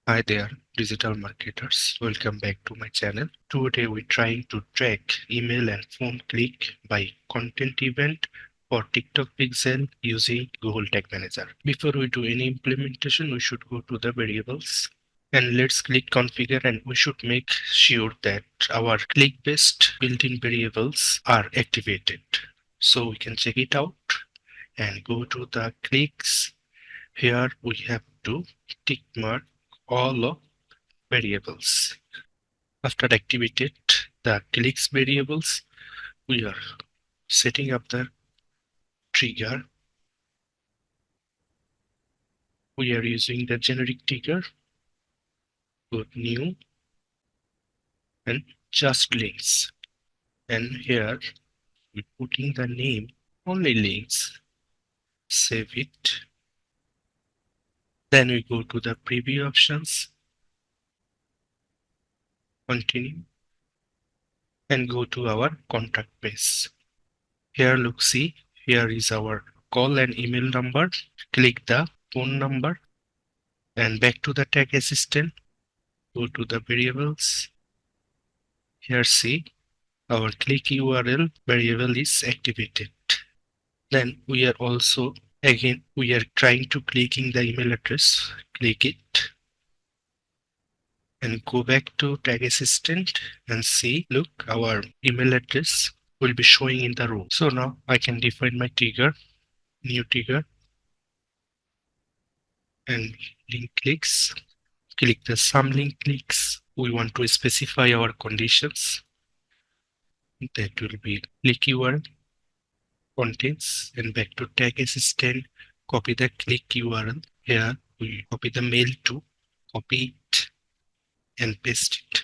Hi there, digital marketers. Welcome back to my channel. Today we're trying to track email and phone click by content event for TikTok Pixel using Google Tag Manager. Before we do any implementation, we should go to the variables and let's click configure, and we should make sure that our click-based built-in variables are activated. So we can check it out and go to the clicks. Here we have to tick mark all of variables. After activated the clicks variables, we are setting up the trigger. We are using the generic trigger, go new and just links. And here we putting the name only links. Save it. Then we go to the preview options, continue, and go to our contact page. Here look, see, here is our call and email number. Click the phone number and back to the tag assistant. Go to the variables. Here see, our click URL variable is activated. Then we are also, again, we are trying to clicking the email address. Click it and go back to tag assistant and see, look, our email address will be showing in the row. So now I can define my trigger, new trigger, and link clicks. Click the some link clicks. We want to specify our conditions. That will be click URL contents, and back to tag assistant, copy the click URL. Here we copy the mail to, copy it and paste it.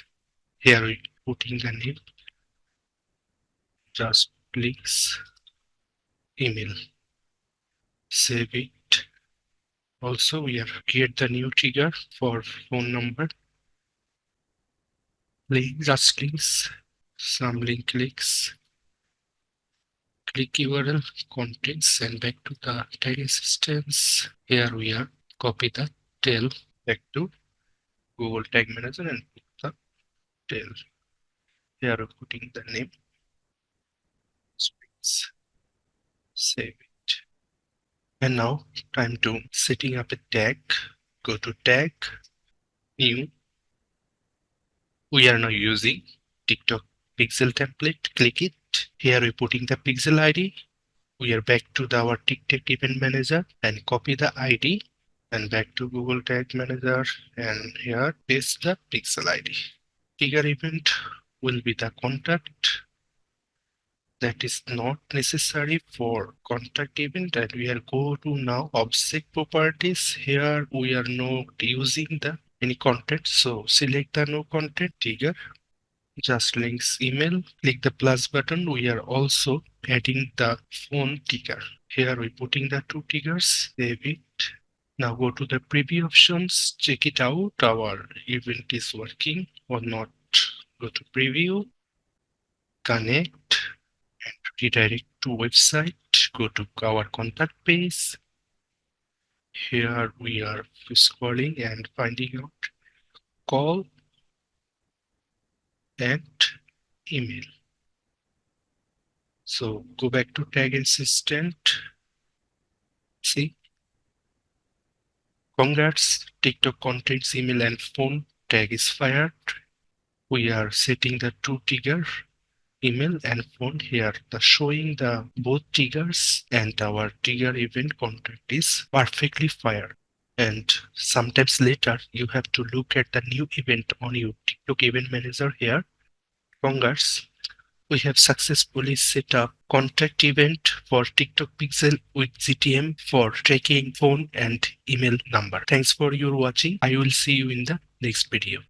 Here we putting the name, just clicks email. Save it. Also we have create the new trigger for phone number. Link, just links, some link clicks, click URL contents, and back to the tag assistance. Here we are copy the tail back to Google Tag Manager and put the tail. Here we're putting the name, space, save it. And now time to setting up a tag. Go to tag, new. We are now using TikTok pixel template. Click it. Here we're putting the pixel ID. We are back to our TikTok event manager and copy the ID and back to Google Tag Manager, and here paste the pixel ID. Trigger event will be the contact. That is not necessary for contact event, and we are go to now object properties. Here we are not using the any content, so select the no content trigger, just links email. Click the plus button. We are also adding the phone trigger. Here we putting the two triggers. Save it. Now go to the preview options, check it out, our event is working or not. Go to preview, connect, and redirect to website. Go to our contact page. Here we are scrolling and finding out call and email. So go back to tag assistant. See, congrats, TikTok contents email and phone tag is fired. We are setting the two trigger, email and phone. Here the showing the both triggers, and our trigger event contact is perfectly fired. And sometimes later you have to look at the new event on your TikTok event manager. Here, congrats, we have successfully set up contact event for TikTok Pixel with GTM for tracking phone and email number. Thanks for your watching. I will see you in the next video.